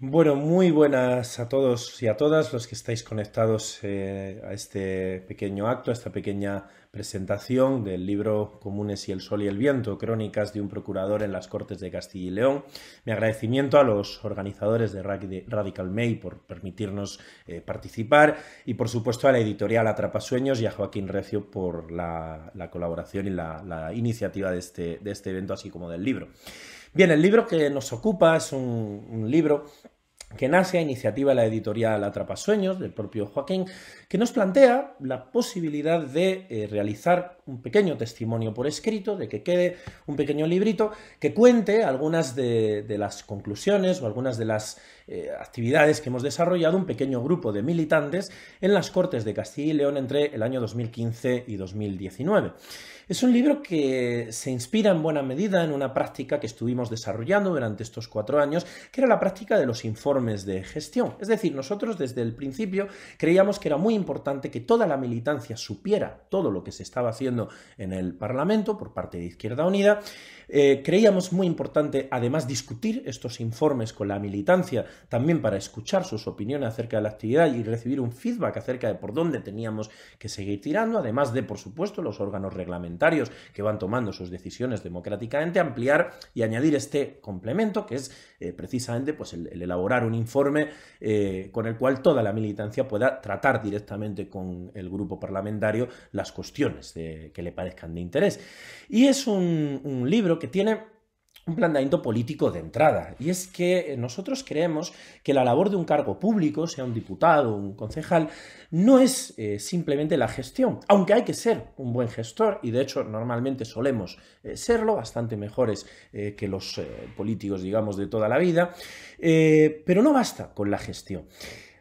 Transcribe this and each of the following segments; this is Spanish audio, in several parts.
Bueno, muy buenas a todos y a todas los que estáis conectados a este pequeño acto, a esta pequeña presentación del libro Comunes y el Sol y el Viento, crónicas de un procurador en las Cortes de Castilla y León. Mi agradecimiento a los organizadores de Radical May por permitirnos participar y, por supuesto, a la editorial Atrapasueños y a Joaquín Recio por la colaboración y la iniciativa de este evento, así como del libro. Bien, el libro que nos ocupa es un libro que nace a iniciativa de la editorial Atrapasueños, del propio Joaquín, que nos plantea la posibilidad de realizar un pequeño testimonio por escrito, de que quede un pequeño librito que cuente algunas de las conclusiones o algunas de las actividades que hemos desarrollado un pequeño grupo de militantes en las Cortes de Castilla y León entre el año 2015 y 2019. Es un libro que se inspira en buena medida en una práctica que estuvimos desarrollando durante estos 4 años, que era la práctica de los informes de gestión. Es decir, nosotros desde el principio creíamos que era muy importante que toda la militancia supiera todo lo que se estaba haciendo en el Parlamento por parte de Izquierda Unida. Creíamos muy importante, además, discutir estos informes con la militancia, también para escuchar sus opiniones acerca de la actividad y recibir un feedback acerca de por dónde teníamos que seguir tirando, además de, por supuesto, los órganos reglamentarios que van tomando sus decisiones democráticamente, ampliar y añadir este complemento, que es precisamente pues, el elaborar un informe con el cual toda la militancia pueda tratar directamente con el grupo parlamentario las cuestiones que le parezcan de interés. Y es un libro que tiene un planteamiento político de entrada, y es que nosotros creemos que la labor de un cargo público, sea un diputado o un concejal, no es simplemente la gestión, aunque hay que ser un buen gestor, y de hecho normalmente solemos serlo, bastante mejores que los políticos, digamos, de toda la vida, pero no basta con la gestión.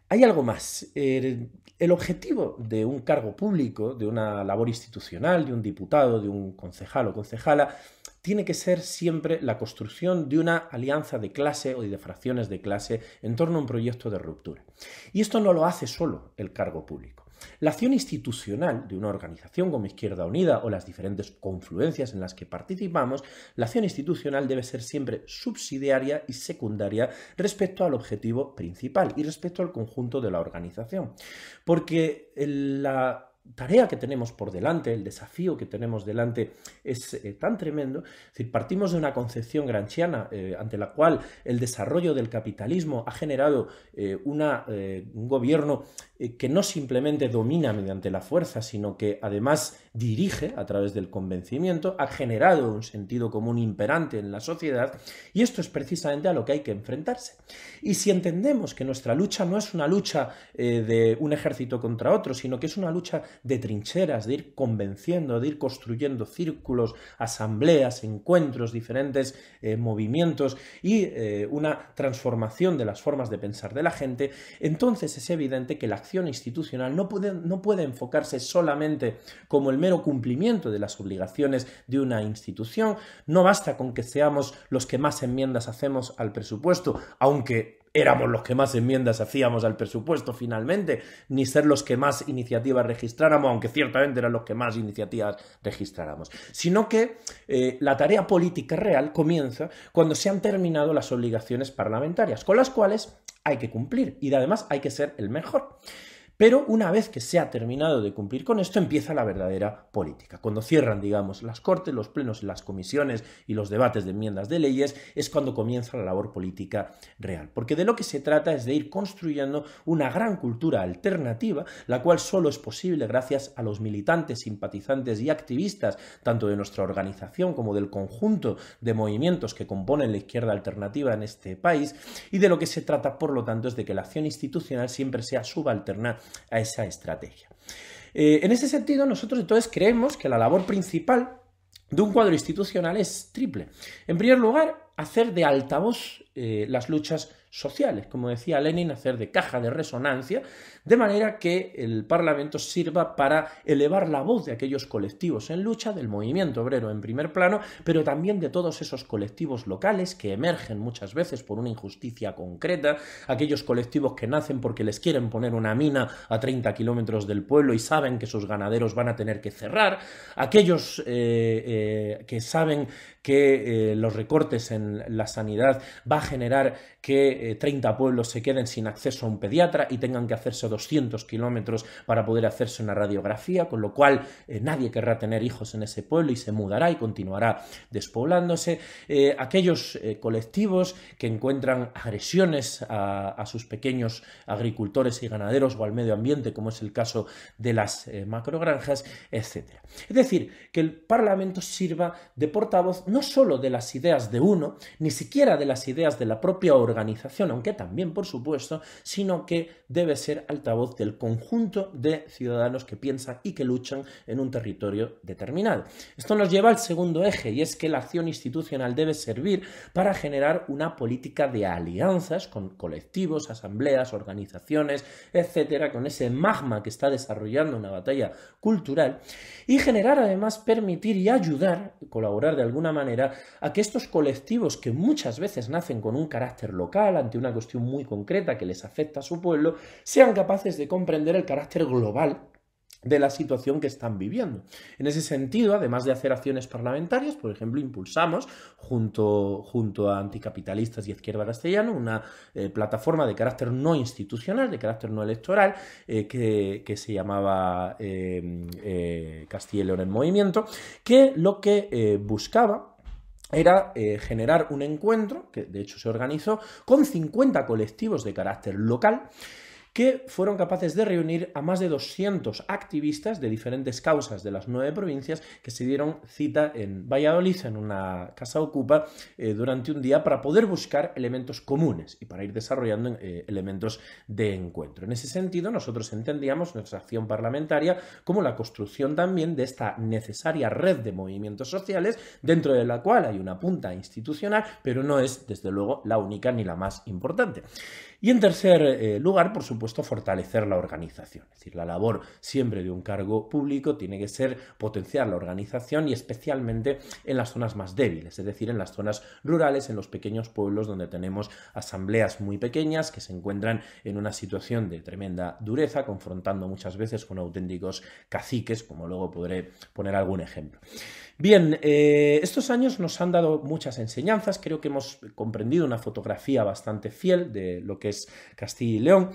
Hay algo más. El objetivo de un cargo público, de una labor institucional, de un diputado, de un concejal o concejala, tiene que ser siempre la construcción de una alianza de clase o de fracciones de clase en torno a un proyecto de ruptura. Y esto no lo hace solo el cargo público. La acción institucional de una organización como Izquierda Unida o las diferentes confluencias en las que participamos, la acción institucional debe ser siempre subsidiaria y secundaria respecto al objetivo principal y respecto al conjunto de la organización. Porque la tarea que tenemos por delante, el desafío que tenemos delante es tan tremendo. Es decir, partimos de una concepción gramsciana ante la cual el desarrollo del capitalismo ha generado un gobierno que no simplemente domina mediante la fuerza, sino que además dirige a través del convencimiento, ha generado un sentido común imperante en la sociedad, y esto es precisamente a lo que hay que enfrentarse. Y si entendemos que nuestra lucha no es una lucha de un ejército contra otro, sino que es una lucha de trincheras, de ir convenciendo, de ir construyendo círculos, asambleas, encuentros, diferentes movimientos y una transformación de las formas de pensar de la gente, entonces es evidente que la acción institucional no puede enfocarse solamente como el mero cumplimiento de las obligaciones de una institución. No basta con que seamos los que más enmiendas hacemos al presupuesto, aunque éramos los que más enmiendas hacíamos al presupuesto finalmente, ni ser los que más iniciativas registráramos, aunque ciertamente eran los que más iniciativas registráramos, sino que la tarea política real comienza cuando se han terminado las obligaciones parlamentarias, con las cuales hay que cumplir y además hay que ser el mejor. Pero una vez que se ha terminado de cumplir con esto, empieza la verdadera política. Cuando cierran, digamos, las Cortes, los plenos, las comisiones y los debates de enmiendas de leyes, es cuando comienza la labor política real. Porque de lo que se trata es de ir construyendo una gran cultura alternativa, la cual solo es posible gracias a los militantes, simpatizantes y activistas, tanto de nuestra organización como del conjunto de movimientos que componen la izquierda alternativa en este país. Y de lo que se trata, por lo tanto, es de que la acción institucional siempre sea subalterna a esa estrategia. En ese sentido, nosotros entonces creemos que la labor principal de un cuadro institucional es triple. En primer lugar, hacer de altavoz las luchas sociales, como decía Lenin, hacer de caja de resonancia, de manera que el Parlamento sirva para elevar la voz de aquellos colectivos en lucha, del movimiento obrero en primer plano, pero también de todos esos colectivos locales que emergen muchas veces por una injusticia concreta, aquellos colectivos que nacen porque les quieren poner una mina a 30 kilómetros del pueblo y saben que sus ganaderos van a tener que cerrar, aquellos que saben que los recortes en la sanidad va a generar que 30 pueblos se queden sin acceso a un pediatra y tengan que hacerse 200 kilómetros para poder hacerse una radiografía, con lo cual nadie querrá tener hijos en ese pueblo y se mudará y continuará despoblándose. Aquellos colectivos que encuentran agresiones a sus pequeños agricultores y ganaderos o al medio ambiente, como es el caso de las macrogranjas, etc. Es decir, que el Parlamento sirva de portavoz no solo de las ideas de uno, ni siquiera de las ideas de la propia organización, aunque también, por supuesto, sino que debe ser altavoz del conjunto de ciudadanos que piensan y que luchan en un territorio determinado. Esto nos lleva al segundo eje, y es que la acción institucional debe servir para generar una política de alianzas con colectivos, asambleas, organizaciones, etcétera, con ese magma que está desarrollando una batalla cultural, y generar, además, permitir y ayudar, colaborar de alguna manera, a que estos colectivos que muchas veces nacen con un carácter local ante una cuestión muy concreta que les afecta a su pueblo, sean capaces de comprender el carácter global de la situación que están viviendo. En ese sentido, además de hacer acciones parlamentarias, por ejemplo, impulsamos junto a Anticapitalistas y Izquierda Castellana una plataforma de carácter no institucional, de carácter no electoral, que se llamaba Castilla y León en Movimiento, que lo que buscaba era generar un encuentro, que de hecho se organizó, con 50 colectivos de carácter local, que fueron capaces de reunir a más de 200 activistas de diferentes causas de las 9 provincias que se dieron cita en Valladolid, en una casa ocupa, durante un día para poder buscar elementos comunes y para ir desarrollando elementos de encuentro. En ese sentido, nosotros entendíamos nuestra acción parlamentaria como la construcción también de esta necesaria red de movimientos sociales, dentro de la cual hay una punta institucional, pero no es, desde luego, la única ni la más importante. Y en tercer lugar, por supuesto, fortalecer la organización. Es decir, la labor siempre de un cargo público tiene que ser potenciar la organización y especialmente en las zonas más débiles, es decir, en las zonas rurales, en los pequeños pueblos donde tenemos asambleas muy pequeñas que se encuentran en una situación de tremenda dureza, confrontando muchas veces con auténticos caciques, como luego podré poner algún ejemplo. Bien, estos años nos han dado muchas enseñanzas, creo que hemos comprendido una fotografía bastante fiel de lo que es Castilla y León,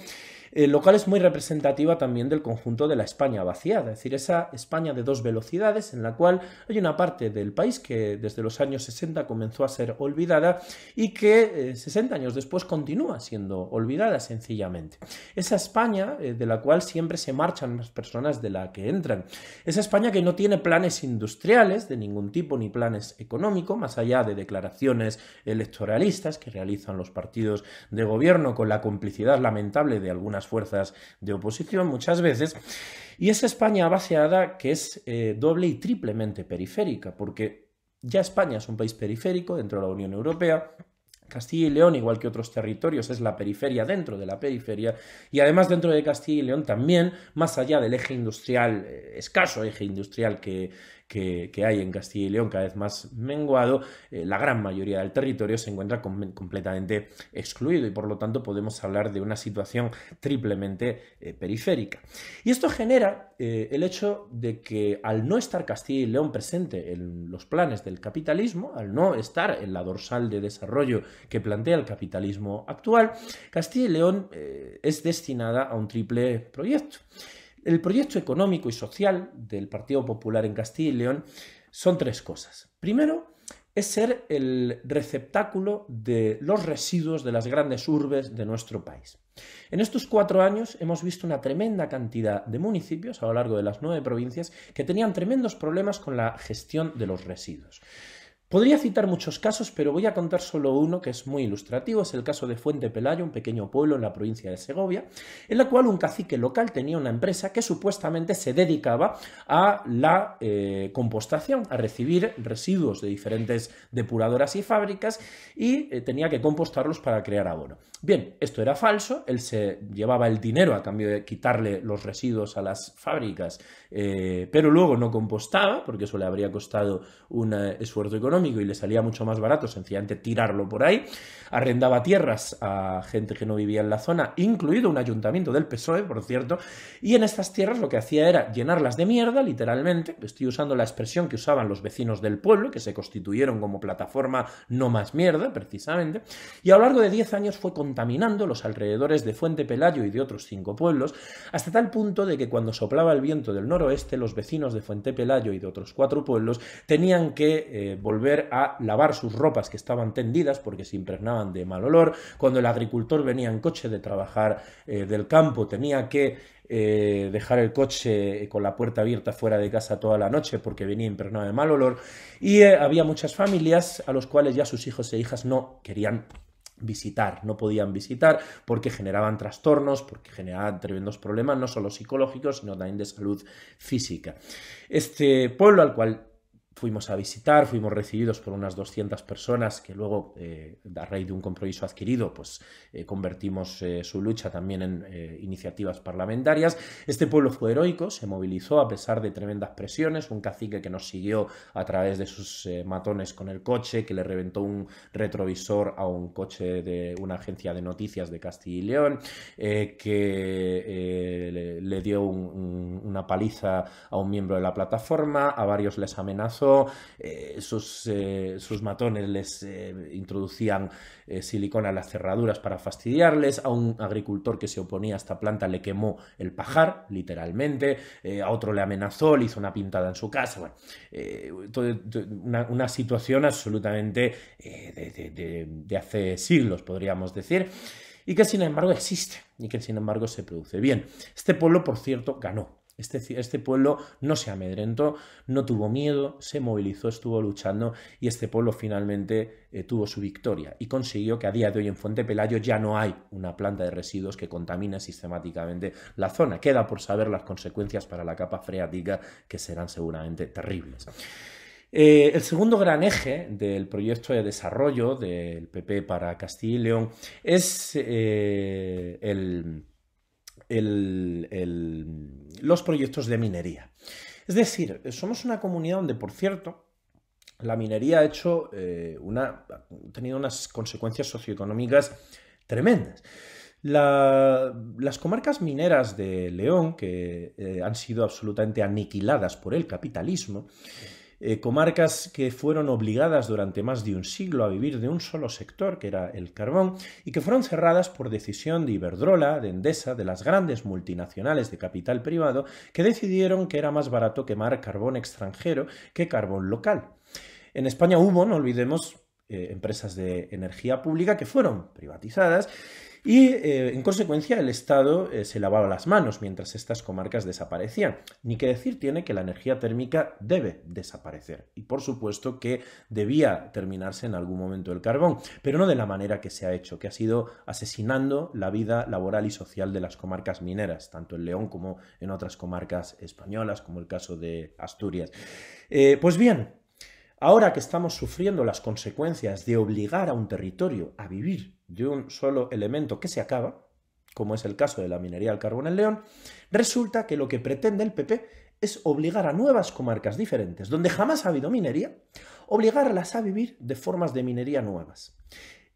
lo cual es muy representativa también del conjunto de la España vaciada, es decir, esa España de dos velocidades en la cual hay una parte del país que desde los años 60 comenzó a ser olvidada y que 60 años después continúa siendo olvidada sencillamente. Esa España de la cual siempre se marchan más personas de la que entran. Esa España que no tiene planes industriales de ningún tipo ni planes económicos, más allá de declaraciones electoralistas que realizan los partidos de gobierno con la complicidad lamentable de algunas fuerzas de oposición muchas veces, y esa España vaciada que es doble y triplemente periférica, porque ya España es un país periférico dentro de la Unión Europea. Castilla y León, igual que otros territorios, es la periferia dentro de la periferia, y además dentro de Castilla y León también, más allá del eje industrial, escaso eje industrial que hay en Castilla y León, cada vez más menguado, la gran mayoría del territorio se encuentra completamente excluido y por lo tanto podemos hablar de una situación triplemente periférica. Y esto genera el hecho de que al no estar Castilla y León presente en los planes del capitalismo, al no estar en la dorsal de desarrollo que plantea el capitalismo actual, Castilla y León es destinada a un triple proyecto. El proyecto económico y social del Partido Popular en Castilla y León son tres cosas. Primero, es ser el receptáculo de los residuos de las grandes urbes de nuestro país. En estos 4 años hemos visto una tremenda cantidad de municipios a lo largo de las 9 provincias que tenían tremendos problemas con la gestión de los residuos. Podría citar muchos casos, pero voy a contar solo uno que es muy ilustrativo. Es el caso de Fuente Pelayo, un pequeño pueblo en la provincia de Segovia, en la cual un cacique local tenía una empresa que supuestamente se dedicaba a la compostación, a recibir residuos de diferentes depuradoras y fábricas y tenía que compostarlos para crear abono. Bien, esto era falso, él se llevaba el dinero a cambio de quitarle los residuos a las fábricas, pero luego no compostaba, porque eso le habría costado un esfuerzo económico, económico y le salía mucho más barato sencillamente tirarlo por ahí. Arrendaba tierras a gente que no vivía en la zona, incluido un ayuntamiento del PSOE, por cierto, y en estas tierras lo que hacía era llenarlas de mierda, literalmente. Estoy usando la expresión que usaban los vecinos del pueblo, que se constituyeron como plataforma No Más Mierda, precisamente, y a lo largo de 10 años fue contaminando los alrededores de Fuente Pelayo y de otros 5 pueblos, hasta tal punto de que cuando soplaba el viento del noroeste, los vecinos de Fuente Pelayo y de otros 4 pueblos tenían que volver a lavar sus ropas que estaban tendidas porque se impregnaban de mal olor. Cuando el agricultor venía en coche de trabajar del campo, tenía que dejar el coche con la puerta abierta fuera de casa toda la noche porque venía impregnado de mal olor, y había muchas familias a los cuales ya sus hijos e hijas no querían visitar, no podían visitar porque generaban trastornos, porque generaban tremendos problemas, no solo psicológicos, sino también de salud física. Este pueblo al cual fuimos a visitar, fuimos recibidos por unas 200 personas que luego, a raíz de un compromiso adquirido, pues convertimos su lucha también en iniciativas parlamentarias. Este pueblo fue heroico, se movilizó a pesar de tremendas presiones, un cacique que nos siguió a través de sus matones con el coche, que le reventó un retrovisor a un coche de una agencia de noticias de Castilla y León, que le dio una paliza a un miembro de la plataforma, a varios les amenazó. Sus matones les introducían silicona en las cerraduras para fastidiarles. A un agricultor que se oponía a esta planta le quemó el pajar, literalmente. A otro le amenazó, le hizo una pintada en su casa. Bueno, una situación absolutamente de hace siglos, podríamos decir, y que sin embargo existe y que sin embargo se produce. Bien, este pueblo, por cierto, ganó. Este pueblo no se amedrentó, no tuvo miedo, se movilizó, estuvo luchando, y este pueblo finalmente tuvo su victoria y consiguió que a día de hoy en Fuente Pelayo ya no hay una planta de residuos que contamine sistemáticamente la zona. Queda por saber las consecuencias para la capa freática, que serán seguramente terribles. El segundo gran eje del proyecto de desarrollo del PP para Castilla y León es los proyectos de minería. Es decir, somos una comunidad donde, por cierto, la minería ha tenido unas consecuencias socioeconómicas tremendas. Las comarcas mineras de León, que han sido absolutamente aniquiladas por el capitalismo, comarcas que fueron obligadas durante más de un siglo a vivir de un solo sector, que era el carbón, y que fueron cerradas por decisión de Iberdrola, de Endesa, de las grandes multinacionales de capital privado, que decidieron que era más barato quemar carbón extranjero que carbón local. En España hubo, no olvidemos, empresas de energía pública que fueron privatizadas, y en consecuencia el Estado se lavaba las manos mientras estas comarcas desaparecían. Ni que decir tiene que la energía térmica debe desaparecer, y por supuesto que debía terminarse en algún momento el carbón, pero no de la manera que se ha hecho, que ha sido asesinando la vida laboral y social de las comarcas mineras, tanto en León como en otras comarcas españolas, como el caso de Asturias. Pues bien, ahora que estamos sufriendo las consecuencias de obligar a un territorio a vivir de un solo elemento que se acaba, como es el caso de la minería del carbón en León, resulta que lo que pretende el PP es obligar a nuevas comarcas diferentes, donde jamás ha habido minería, obligarlas a vivir de formas de minería nuevas.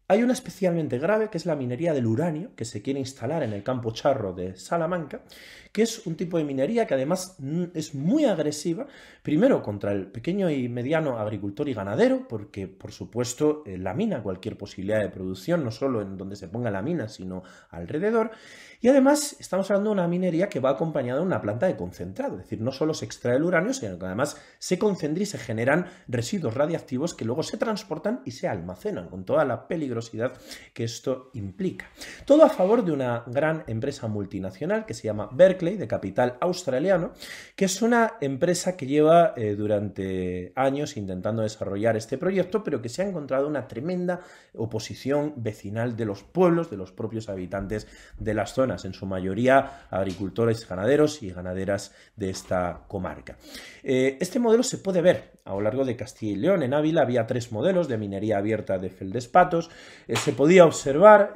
Hay una especialmente grave, que es la minería del uranio, que se quiere instalar en el Campo Charro de Salamanca, que es un tipo de minería que además es muy agresiva, primero contra el pequeño y mediano agricultor y ganadero, porque por supuesto lamina cualquier posibilidad de producción, no solo en donde se ponga la mina, sino alrededor. Y además estamos hablando de una minería que va acompañada de una planta de concentrado, es decir, no solo se extrae el uranio, sino que además se concentra y se generan residuos radiactivos que luego se transportan y se almacenan, con toda la peligrosidad que esto implica. Todo a favor de una gran empresa multinacional que se llama Berkeley, de capital australiano, que es una empresa que lleva durante años intentando desarrollar este proyecto, pero que se ha encontrado una tremenda oposición vecinal de los pueblos, de los propios habitantes de las zonas, en su mayoría agricultores, ganaderos y ganaderas de esta comarca. Este modelo se puede ver a lo largo de Castilla y León. En Ávila había 3 modelos de minería abierta de feldespatos, Se podía observar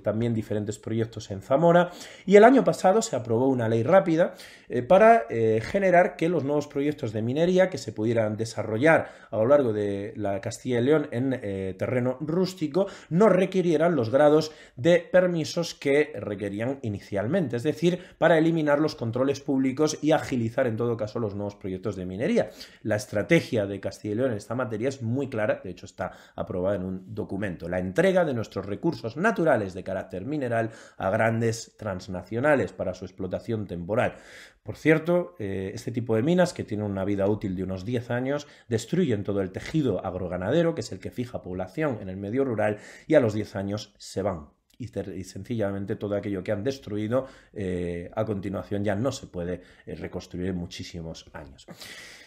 también diferentes proyectos en Zamora, y el año pasado se aprobó una ley rápida para generar que los nuevos proyectos de minería que se pudieran desarrollar a lo largo de la Castilla y León en terreno rústico no requirieran los grados de permisos que requerían inicialmente, es decir, para eliminar los controles públicos y agilizar en todo caso los nuevos proyectos de minería. La estrategia de Castilla y León en esta materia es muy clara, de hecho está aprobada en un documento: la entrega de nuestros recursos naturales de carácter mineral a grandes transnacionales para su explotación temporal. Por cierto, este tipo de minas, que tienen una vida útil de unos 10 años, destruyen todo el tejido agroganadero, que es el que fija población en el medio rural, y a los 10 años se van. Y sencillamente todo aquello que han destruido a continuación ya no se puede reconstruir en muchísimos años.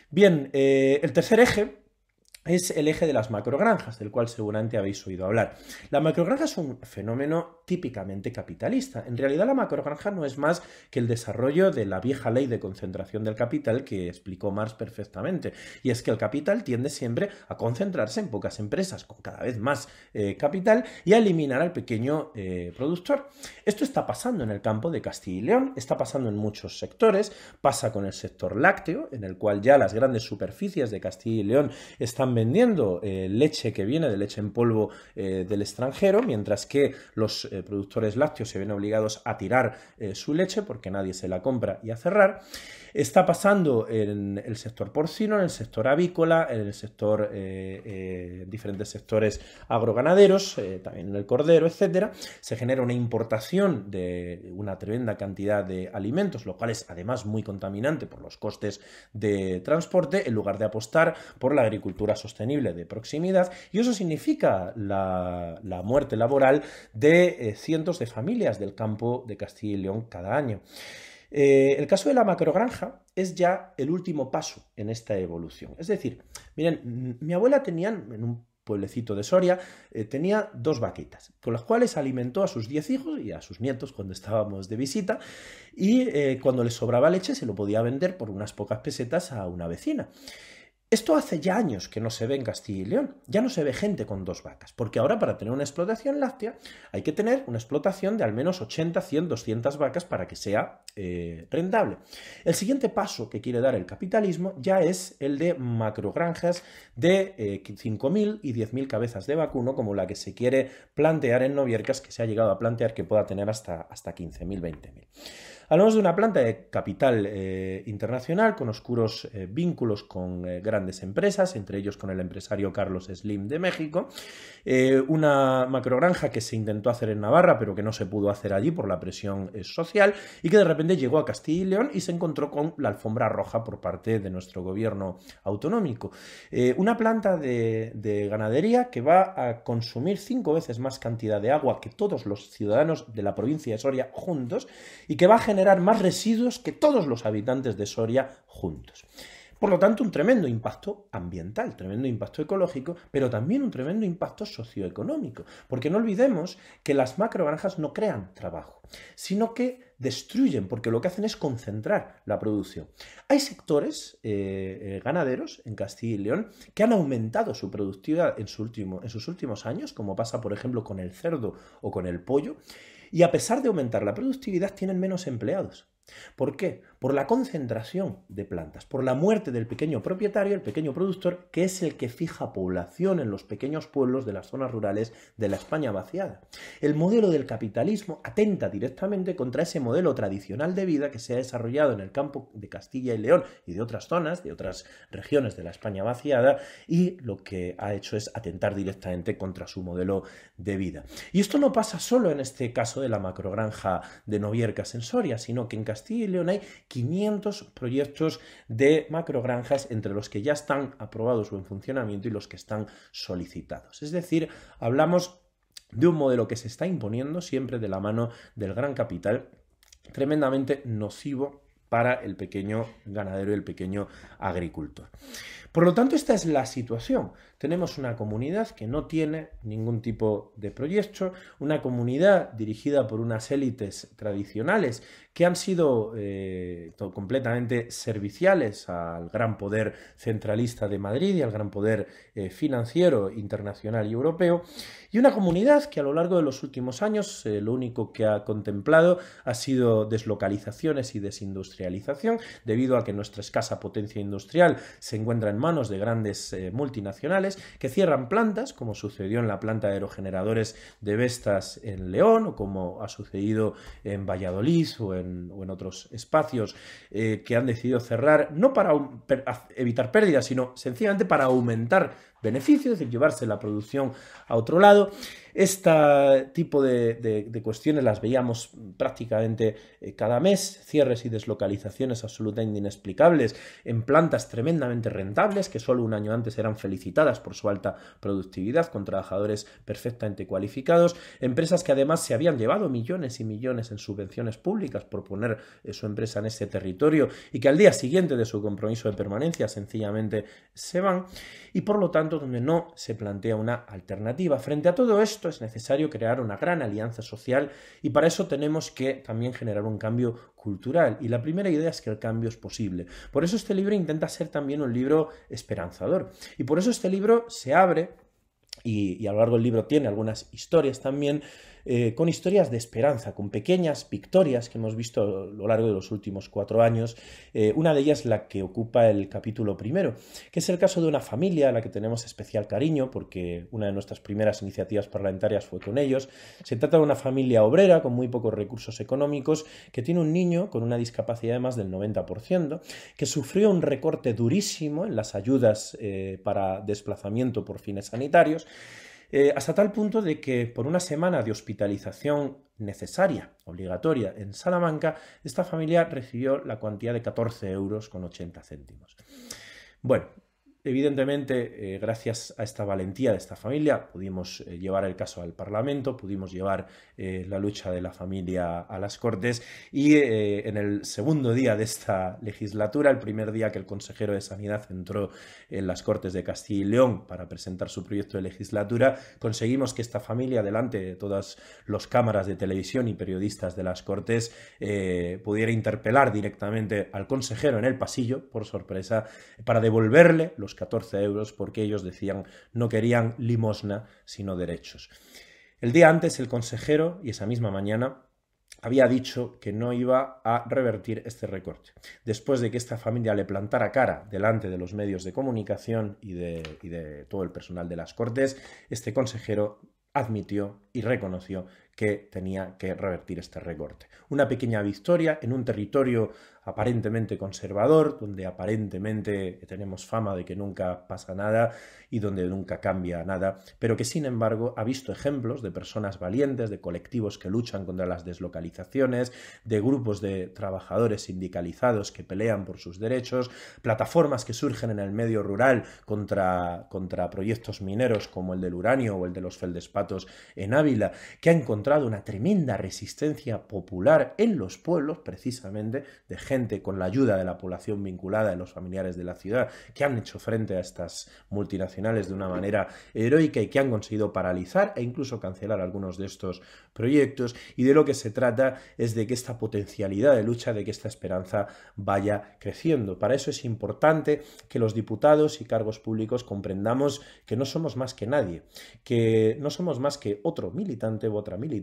Bien, el tercer eje es el eje de las macrogranjas, del cual seguramente habéis oído hablar. La macrogranja es un fenómeno típicamente capitalista. En realidad la macrogranja no es más que el desarrollo de la vieja ley de concentración del capital que explicó Marx perfectamente. Y es que el capital tiende siempre a concentrarse en pocas empresas con cada vez más capital y a eliminar al pequeño productor. Esto está pasando en el campo de Castilla y León, está pasando en muchos sectores, pasa con el sector lácteo, en el cual ya las grandes superficies de Castilla y León están vendiendo leche que viene de leche en polvo del extranjero, mientras que los productores lácteos se ven obligados a tirar su leche porque nadie se la compra y a cerrar. Está pasando en el sector porcino, en el sector avícola, en el sector diferentes sectores agroganaderos, también en el cordero, etcétera. Se genera una importación de una tremenda cantidad de alimentos, lo cual es además muy contaminante por los costes de transporte, en lugar de apostar por la agricultura sostenible de proximidad, y eso significa la muerte laboral de cientos de familias del campo de Castilla y León cada año. El caso de la macrogranja es ya el último paso en esta evolución. Es decir, miren, mi abuela tenía en un pueblecito de Soria, tenía 2 vaquitas, con las cuales alimentó a sus 10 hijos y a sus nietos cuando estábamos de visita, y cuando les sobraba leche se lo podía vender por unas pocas pesetas a una vecina. Esto hace ya años que no se ve en Castilla y León, ya no se ve gente con 2 vacas, porque ahora para tener una explotación láctea hay que tener una explotación de al menos 80, 100, 200 vacas para que sea rentable. El siguiente paso que quiere dar el capitalismo ya es el de macrogranjas de 5.000 y 10.000 cabezas de vacuno, como la que se quiere plantear en Noviercas, que se ha llegado a plantear que pueda tener hasta 15.000, 20.000. Hablamos de una planta de capital internacional con oscuros vínculos con grandes empresas, entre ellos con el empresario Carlos Slim de México, una macrogranja que se intentó hacer en Navarra pero que no se pudo hacer allí por la presión social, y que de repente llegó a Castilla y León y se encontró con la alfombra roja por parte de nuestro gobierno autonómico. Una planta de ganadería que va a consumir 5 veces más cantidad de agua que todos los ciudadanos de la provincia de Soria juntos, y que va a generar más residuos que todos los habitantes de Soria juntos. Por lo tanto, un tremendo impacto ambiental, tremendo impacto ecológico, pero también un tremendo impacto socioeconómico, porque no olvidemos que las macrogranjas no crean trabajo, sino que destruyen, porque lo que hacen es concentrar la producción. Hay sectores ganaderos en Castilla y León que han aumentado su productividad en sus últimos años, como pasa por ejemplo con el cerdo o con el pollo, y a pesar de aumentar la productividad tienen menos empleados. ¿Por qué? Por la concentración de plantas, por la muerte del pequeño propietario, el pequeño productor, que es el que fija población en los pequeños pueblos de las zonas rurales de la España vaciada. El modelo del capitalismo atenta directamente contra ese modelo tradicional de vida que se ha desarrollado en el campo de Castilla y León y de otras zonas, de otras regiones de la España vaciada, y lo que ha hecho es atentar directamente contra su modelo de vida. Y esto no pasa solo en este caso de la macrogranja de Noviercas en Soria, sino que en Castilla y León hay 500 proyectos de macrogranjas, entre los que ya están aprobados o en funcionamiento y los que están solicitados. Es decir, hablamos de un modelo que se está imponiendo siempre de la mano del gran capital, tremendamente nocivo para el pequeño ganadero y el pequeño agricultor. Por lo tanto, esta es la situación. Tenemos una comunidad que no tiene ningún tipo de proyecto, una comunidad dirigida por unas élites tradicionales que han sido completamente serviciales al gran poder centralista de Madrid y al gran poder financiero internacional y europeo, y una comunidad que a lo largo de los últimos años lo único que ha contemplado ha sido deslocalizaciones y desindustrialización, debido a que nuestra escasa potencia industrial se encuentra en manos de grandes multinacionales que cierran plantas, como sucedió en la planta de aerogeneradores de Vestas en León, o como ha sucedido en Valladolid o en otros espacios que han decidido cerrar, no para evitar pérdidas, sino sencillamente para aumentar beneficios, es decir, llevarse la producción a otro lado. Este tipo de cuestiones las veíamos prácticamente cada mes, cierres y deslocalizaciones absolutamente inexplicables en plantas tremendamente rentables que solo un año antes eran felicitadas por su alta productividad, con trabajadores perfectamente cualificados, empresas que además se habían llevado millones y millones en subvenciones públicas por poner su empresa en ese territorio y que al día siguiente de su compromiso de permanencia sencillamente se van, y por lo tanto donde no se plantea una alternativa. Frente a todo esto es necesario crear una gran alianza social, y para eso tenemos que también generar un cambio cultural, y la primera idea es que el cambio es posible. Por eso este libro intenta ser también un libro esperanzador, y por eso este libro se abre y a lo largo del libro tiene algunas historias también, con historias de esperanza, con pequeñas victorias que hemos visto a lo largo de los últimos 4 años. Una de ellas la que ocupa el capítulo primero, que es el caso de una familia a la que tenemos especial cariño porque una de nuestras primeras iniciativas parlamentarias fue con ellos. Se trata de una familia obrera con muy pocos recursos económicos que tiene un niño con una discapacidad de más del 90%, que sufrió un recorte durísimo en las ayudas para desplazamiento por fines sanitarios, hasta tal punto de que por una semana de hospitalización necesaria, obligatoria, en Salamanca, esta familia recibió la cuantía de 14,80 €. Bueno, evidentemente, gracias a esta valentía de esta familia, pudimos llevar el caso al Parlamento, pudimos llevar la lucha de la familia a las Cortes, y en el segundo día de esta legislatura, el primer día que el consejero de Sanidad entró en las Cortes de Castilla y León para presentar su proyecto de legislatura, conseguimos que esta familia, delante de todas las cámaras de televisión y periodistas de las Cortes, pudiera interpelar directamente al consejero en el pasillo, por sorpresa, para devolverle los 14 € porque ellos decían no querían limosna sino derechos. El día antes el consejero, y esa misma mañana, había dicho que no iba a revertir este recorte. Después de que esta familia le plantara cara delante de los medios de comunicación y de todo el personal de las Cortes, este consejero admitió y reconoció que tenía que revertir este recorte. Una pequeña victoria en un territorio aparentemente conservador, donde aparentemente tenemos fama de que nunca pasa nada y donde nunca cambia nada, pero que sin embargo ha visto ejemplos de personas valientes, de colectivos que luchan contra las deslocalizaciones, de grupos de trabajadores sindicalizados que pelean por sus derechos, plataformas que surgen en el medio rural contra proyectos mineros como el del uranio o el de los feldespatos en Ávila, que ha encontrado una tremenda resistencia popular en los pueblos, precisamente de gente con la ayuda de la población vinculada, de los familiares de la ciudad, que han hecho frente a estas multinacionales de una manera heroica y que han conseguido paralizar e incluso cancelar algunos de estos proyectos. Y de lo que se trata es de que esta potencialidad de lucha, de que esta esperanza vaya creciendo. Para eso es importante que los diputados y cargos públicos comprendamos que no somos más que nadie, que no somos más que otro militante u otra militante,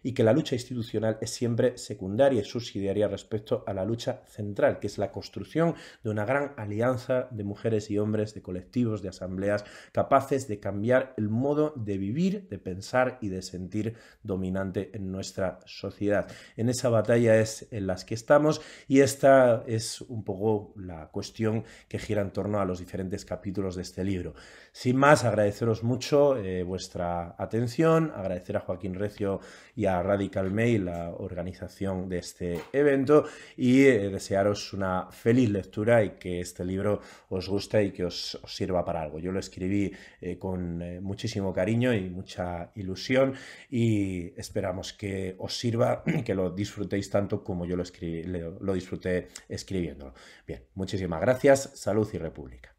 y que la lucha institucional es siempre secundaria y subsidiaria respecto a la lucha central, que es la construcción de una gran alianza de mujeres y hombres, de colectivos, de asambleas, capaces de cambiar el modo de vivir, de pensar y de sentir dominante en nuestra sociedad. En esa batalla es en las que estamos, y esta es un poco la cuestión que gira en torno a los diferentes capítulos de este libro. Sin más, agradeceros mucho vuestra atención, agradecer a Joaquín Reza Aprecio y a Radical Mail la organización de este evento y desearos una feliz lectura y que este libro os guste y que os sirva para algo. Yo lo escribí con muchísimo cariño y mucha ilusión y esperamos que os sirva y que lo disfrutéis tanto como yo lo disfruté escribiéndolo. Bien, muchísimas gracias. Salud y República.